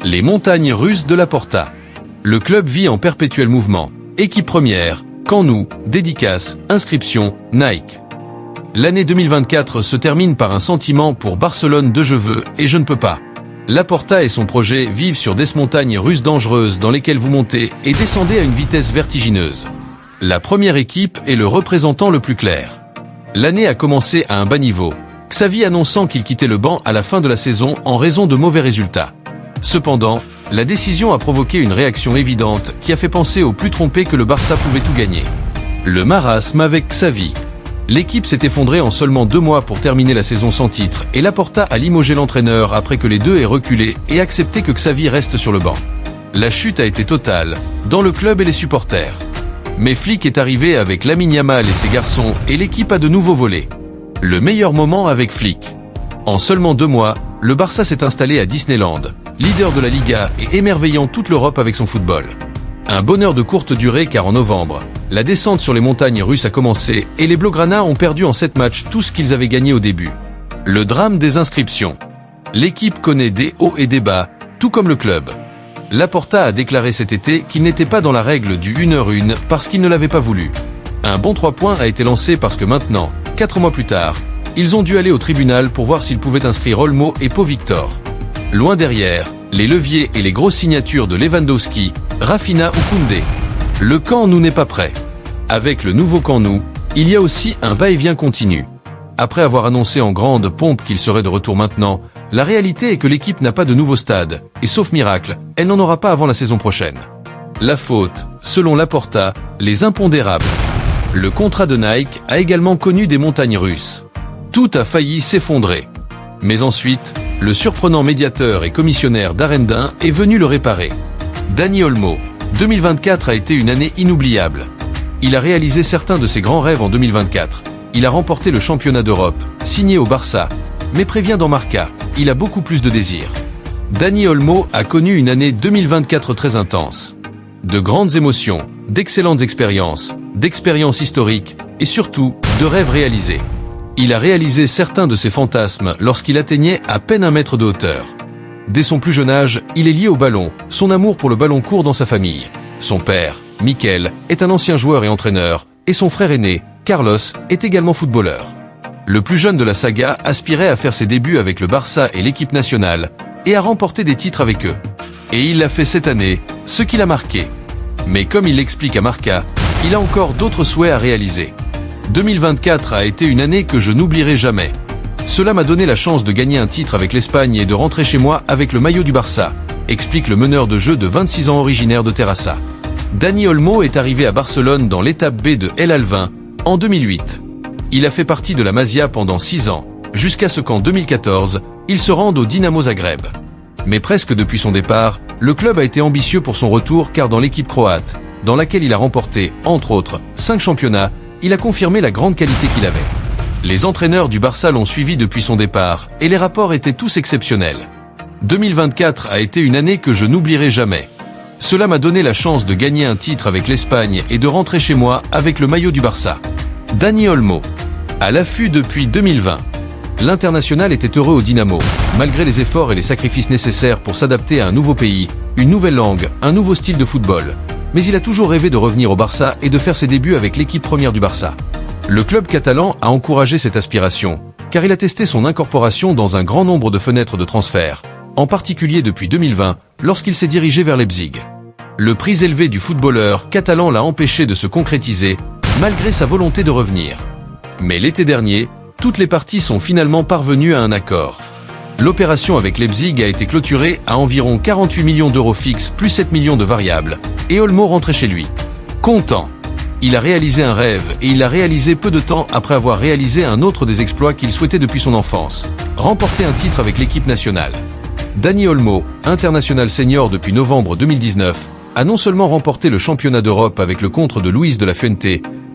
Les montagnes russes de la Porta. Le club vit en perpétuel mouvement. Équipe première, Camp Nou, dédicace, inscription, Nike. L'année 2024 se termine par un sentiment pour Barcelone de je veux et je ne peux pas. La Porta et son projet vivent sur des montagnes russes dangereuses dans lesquelles vous montez et descendez à une vitesse vertigineuse. La première équipe est le représentant le plus clair. L'année a commencé à un bas niveau, Xavi annonçant qu'il quittait le banc à la fin de la saison en raison de mauvais résultats. Cependant, la décision a provoqué une réaction évidente qui a fait penser aux plus trompés que le Barça pouvait tout gagner. Le marasme avec Xavi. L'équipe s'est effondrée en seulement 2 mois pour terminer la saison sans titre et Laporta a limogé l'entraîneur après que les deux aient reculé et accepté que Xavi reste sur le banc. La chute a été totale, dans le club et les supporters. Mais Flick est arrivé avec Lamine Yamal et ses garçons et l'équipe a de nouveau volé. Le meilleur moment avec Flick. En seulement 2 mois, le Barça s'est installé à Disneyland, leader de la Liga et émerveillant toute l'Europe avec son football. Un bonheur de courte durée car en novembre, la descente sur les montagnes russes a commencé et les Blaugrana ont perdu en 7 matchs tout ce qu'ils avaient gagné au début. Le drame des inscriptions. L'équipe connaît des hauts et des bas, tout comme le club. Laporta a déclaré cet été qu'il n'était pas dans la règle du 1h1 parce qu'il ne l'avait pas voulu. Un bon 3 points a été lancé parce que maintenant, 4 mois plus tard, ils ont dû aller au tribunal pour voir s'ils pouvaient inscrire Olmo et Pau Victor. Loin derrière, les leviers et les grosses signatures de Lewandowski, Rafinha ou Koundé. Le Camp Nou n'est pas prêt. Avec le nouveau Camp Nou, il y a aussi un va-et-vient continu. Après avoir annoncé en grande pompe qu'il serait de retour maintenant, la réalité est que l'équipe n'a pas de nouveau stade, et sauf miracle, elle n'en aura pas avant la saison prochaine. La faute, selon Laporta, les impondérables. Le contrat de Nike a également connu des montagnes russes. Tout a failli s'effondrer. Mais ensuite, le surprenant médiateur et commissionnaire d'Arendin est venu le réparer. Dani Olmo. 2024 a été une année inoubliable. Il a réalisé certains de ses grands rêves en 2024. Il a remporté le championnat d'Europe, signé au Barça, mais prévient dans Marca, il a beaucoup plus de désir. Dani Olmo a connu une année 2024 très intense. De grandes émotions, d'excellentes expériences historiques et surtout de rêves réalisés. Il a réalisé certains de ses fantasmes lorsqu'il atteignait à peine 1 mètre de hauteur. Dès son plus jeune âge, il est lié au ballon, son amour pour le ballon court dans sa famille. Son père, Mikel, est un ancien joueur et entraîneur, et son frère aîné, Carlos, est également footballeur. Le plus jeune de la saga aspirait à faire ses débuts avec le Barça et l'équipe nationale, et à remporter des titres avec eux. Et il l'a fait cette année, ce qui l'a marqué. Mais comme il l'explique à Marca, il a encore d'autres souhaits à réaliser. 2024 a été une année que je n'oublierai jamais. Cela m'a donné la chance de gagner un titre avec l'Espagne et de rentrer chez moi avec le maillot du Barça, explique le meneur de jeu de 26 ans originaire de Terrassa. Dani Olmo est arrivé à Barcelone dans l'étape B de El Alvin, en 2008. Il a fait partie de la Masia pendant 6 ans, jusqu'à ce qu'en 2014, il se rende au Dinamo Zagreb. Mais presque depuis son départ, le club a été ambitieux pour son retour car dans l'équipe croate, dans laquelle il a remporté, entre autres, 5 championnats, il a confirmé la grande qualité qu'il avait. Les entraîneurs du Barça l'ont suivi depuis son départ, et les rapports étaient tous exceptionnels. 2024 a été une année que je n'oublierai jamais. Cela m'a donné la chance de gagner un titre avec l'Espagne et de rentrer chez moi avec le maillot du Barça. Dani Olmo. À l'affût depuis 2020. L'international était heureux au Dynamo, malgré les efforts et les sacrifices nécessaires pour s'adapter à un nouveau pays, une nouvelle langue, un nouveau style de football. Mais il a toujours rêvé de revenir au Barça et de faire ses débuts avec l'équipe première du Barça. Le club catalan a encouragé cette aspiration, car il a testé son incorporation dans un grand nombre de fenêtres de transfert, en particulier depuis 2020, lorsqu'il s'est dirigé vers Leipzig. Le prix élevé du footballeur catalan l'a empêché de se concrétiser, malgré sa volonté de revenir. Mais l'été dernier, toutes les parties sont finalement parvenues à un accord. L'opération avec Leipzig a été clôturée à environ 48 millions d'euros fixes plus 7 millions de variables, et Olmo rentrait chez lui. Content. Il a réalisé un rêve et il l'a réalisé peu de temps après avoir réalisé un autre des exploits qu'il souhaitait depuis son enfance, remporter un titre avec l'équipe nationale. Dani Olmo, international senior depuis novembre 2019, a non seulement remporté le championnat d'Europe avec le contre de Luis de la Fuente,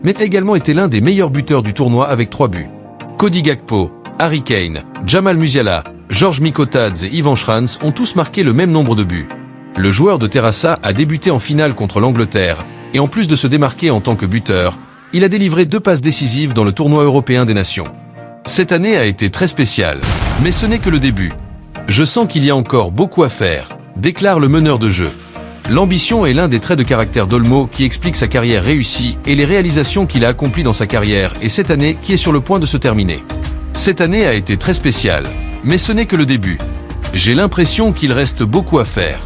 mais a également été l'un des meilleurs buteurs du tournoi avec 3 buts. Cody Gakpo, Harry Kane, Jamal Musiala, Georges Mikotadze et Ivan Schranz ont tous marqué le même nombre de buts. Le joueur de Terrassa a débuté en finale contre l'Angleterre, et en plus de se démarquer en tant que buteur, il a délivré 2 passes décisives dans le tournoi européen des nations. Cette année a été très spéciale, mais ce n'est que le début. Je sens qu'il y a encore beaucoup à faire, déclare le meneur de jeu. L'ambition est l'un des traits de caractère d'Olmo qui explique sa carrière réussie et les réalisations qu'il a accomplies dans sa carrière et cette année qui est sur le point de se terminer. Cette année a été très spéciale, mais ce n'est que le début. J'ai l'impression qu'il reste beaucoup à faire.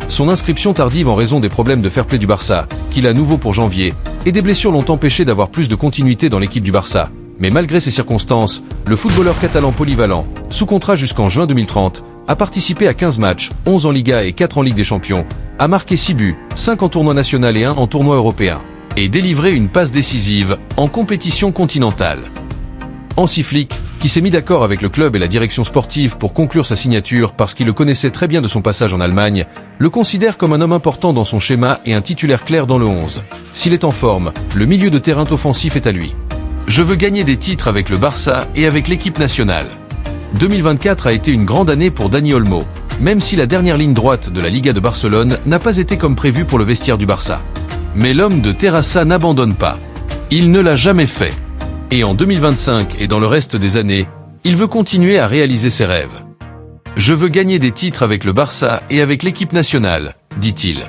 Son inscription tardive en raison des problèmes de fair-play du Barça, qu'il a à nouveau pour janvier, et des blessures l'ont empêché d'avoir plus de continuité dans l'équipe du Barça. Mais malgré ces circonstances, le footballeur catalan polyvalent, sous contrat jusqu'en juin 2030, a participé à 15 matchs, 11 en Liga et 4 en Ligue des Champions, a marqué 6 buts, 5 en tournoi national et 1 en tournoi européen, et délivré une passe décisive en compétition continentale. Hansi Flick, qui s'est mis d'accord avec le club et la direction sportive pour conclure sa signature parce qu'il le connaissait très bien de son passage en Allemagne, le considère comme un homme important dans son schéma et un titulaire clair dans le 11. S'il est en forme, le milieu de terrain offensif est à lui. Je veux gagner des titres avec le Barça et avec l'équipe nationale. 2024 a été une grande année pour Dani Olmo, même si la dernière ligne droite de la Liga de Barcelone n'a pas été comme prévu pour le vestiaire du Barça. Mais l'homme de Terrassa n'abandonne pas. Il ne l'a jamais fait. Et en 2025 et dans le reste des années, il veut continuer à réaliser ses rêves. Je veux gagner des titres avec le Barça et avec l'équipe nationale, dit-il.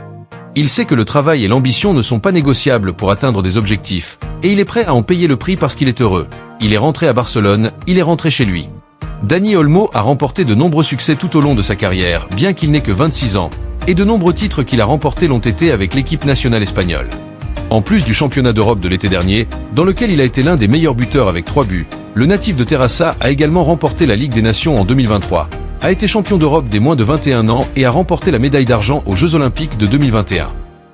Il sait que le travail et l'ambition ne sont pas négociables pour atteindre des objectifs, et il est prêt à en payer le prix parce qu'il est heureux. Il est rentré à Barcelone, il est rentré chez lui. Dani Olmo a remporté de nombreux succès tout au long de sa carrière, bien qu'il n'ait que 26 ans, et de nombreux titres qu'il a remportés l'ont été avec l'équipe nationale espagnole. En plus du championnat d'Europe de l'été dernier, dans lequel il a été l'un des meilleurs buteurs avec 3 buts, le natif de Terrassa a également remporté la Ligue des Nations en 2023, a été champion d'Europe des moins de 21 ans et a remporté la médaille d'argent aux Jeux Olympiques de 2021.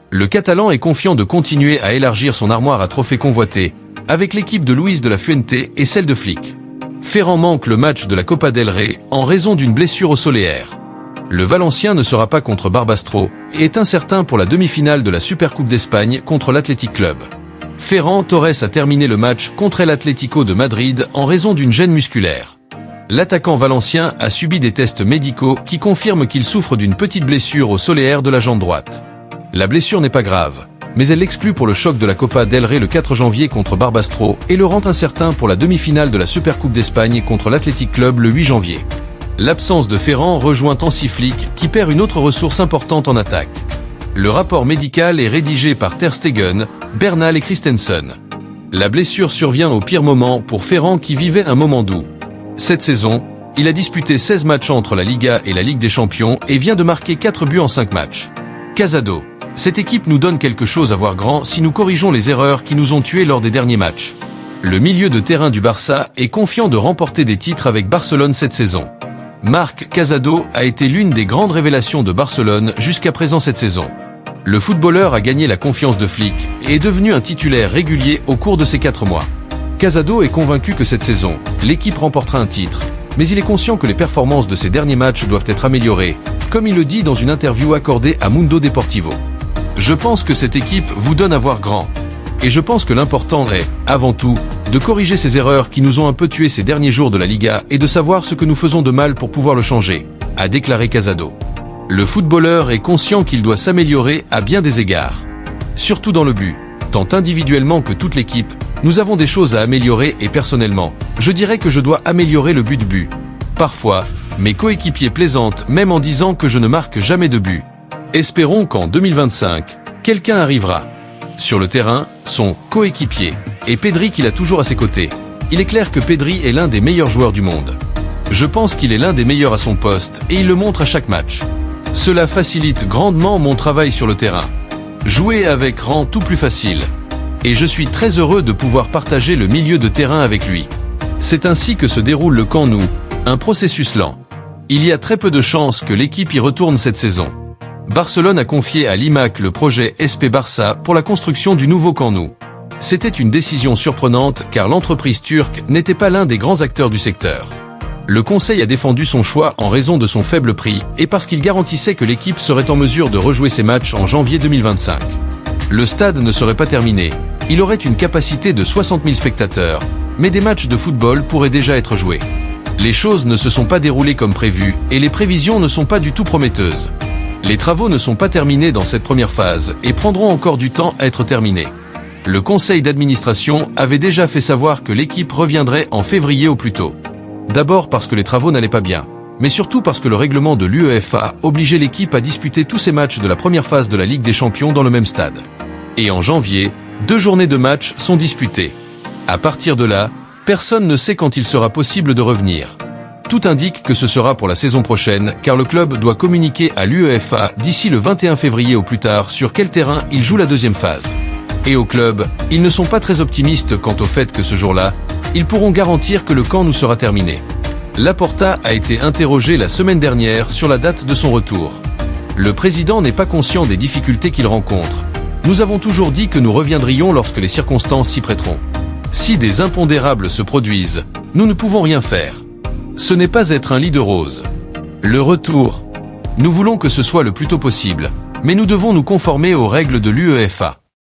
Le Catalan est confiant de continuer à élargir son armoire à trophées convoités, avec l'équipe de Luis de la Fuente et celle de Flick. Ferran manque le match de la Copa del Rey en raison d'une blessure au soléaire. Le Valencien ne sera pas contre Barbastro et est incertain pour la demi-finale de la Supercoupe d'Espagne contre l'Athletic Club. Ferran Torres a terminé le match contre l'Atlético de Madrid en raison d'une gêne musculaire. L'attaquant valencien a subi des tests médicaux qui confirment qu'il souffre d'une petite blessure au soléaire de la jambe droite. La blessure n'est pas grave, mais elle l'exclut pour le choc de la Copa del Rey le 4 janvier contre Barbastro et le rend incertain pour la demi-finale de la Supercoupe d'Espagne contre l'Athletic Club le 8 janvier. L'absence de Ferran rejoint Hansi Flick qui perd une autre ressource importante en attaque. Le rapport médical est rédigé par Ter Stegen, Bernal et Christensen. La blessure survient au pire moment pour Ferran qui vivait un moment doux. Cette saison, il a disputé 16 matchs entre la Liga et la Ligue des Champions et vient de marquer 4 buts en 5 matchs. Casado. Cette équipe nous donne quelque chose à voir grand si nous corrigeons les erreurs qui nous ont tués lors des derniers matchs. Le milieu de terrain du Barça est confiant de remporter des titres avec Barcelone cette saison. Marc Casado a été l'une des grandes révélations de Barcelone jusqu'à présent cette saison. Le footballeur a gagné la confiance de Flick et est devenu un titulaire régulier au cours de ces 4 mois. Casado est convaincu que cette saison, l'équipe remportera un titre, mais il est conscient que les performances de ces derniers matchs doivent être améliorées, comme il le dit dans une interview accordée à Mundo Deportivo. Je pense que cette équipe vous donne à voir grand. Et je pense que l'important est, avant tout, de corriger ces erreurs qui nous ont un peu tués ces derniers jours de la Liga et de savoir ce que nous faisons de mal pour pouvoir le changer, a déclaré Casado. Le footballeur est conscient qu'il doit s'améliorer à bien des égards. Surtout dans le but, tant individuellement que toute l'équipe, nous avons des choses à améliorer et personnellement, je dirais que je dois améliorer le but. Parfois, mes coéquipiers plaisantent même en disant que je ne marque jamais de but. Espérons qu'en 2025, quelqu'un arrivera. Sur le terrain, son coéquipier et Pedri qu'il a toujours à ses côtés. Il est clair que Pedri est l'un des meilleurs joueurs du monde. Je pense qu'il est l'un des meilleurs à son poste et il le montre à chaque match. Cela facilite grandement mon travail sur le terrain. Jouer avec rend tout plus facile. Et je suis très heureux de pouvoir partager le milieu de terrain avec lui. C'est ainsi que se déroule le Camp Nou, un processus lent. Il y a très peu de chances que l'équipe y retourne cette saison. Barcelone a confié à l'IMAC le projet SP Barça pour la construction du nouveau Camp Nou. C'était une décision surprenante car l'entreprise turque n'était pas l'un des grands acteurs du secteur. Le conseil a défendu son choix en raison de son faible prix et parce qu'il garantissait que l'équipe serait en mesure de rejouer ses matchs en janvier 2025. Le stade ne serait pas terminé, il aurait une capacité de 60 000 spectateurs, mais des matchs de football pourraient déjà être joués. Les choses ne se sont pas déroulées comme prévu et les prévisions ne sont pas du tout prometteuses. Les travaux ne sont pas terminés dans cette première phase et prendront encore du temps à être terminés. Le conseil d'administration avait déjà fait savoir que l'équipe reviendrait en février au plus tôt. D'abord parce que les travaux n'allaient pas bien, mais surtout parce que le règlement de l'UEFA obligeait l'équipe à disputer tous ses matchs de la première phase de la Ligue des Champions dans le même stade. Et en janvier, 2 journées de matchs sont disputées. À partir de là, personne ne sait quand il sera possible de revenir. Tout indique que ce sera pour la saison prochaine, car le club doit communiquer à l'UEFA d'ici le 21 février au plus tard sur quel terrain il joue la deuxième phase. Et au club, ils ne sont pas très optimistes quant au fait que ce jour-là, ils pourront garantir que le camp nous sera terminé. Laporta a été interrogé la semaine dernière sur la date de son retour. Le président n'est pas conscient des difficultés qu'il rencontre. Nous avons toujours dit que nous reviendrions lorsque les circonstances s'y prêteront. Si des impondérables se produisent, nous ne pouvons rien faire. Ce n'est pas être un lit de rose. Le retour. Nous voulons que ce soit le plus tôt possible, mais nous devons nous conformer aux règles de l'UEFA.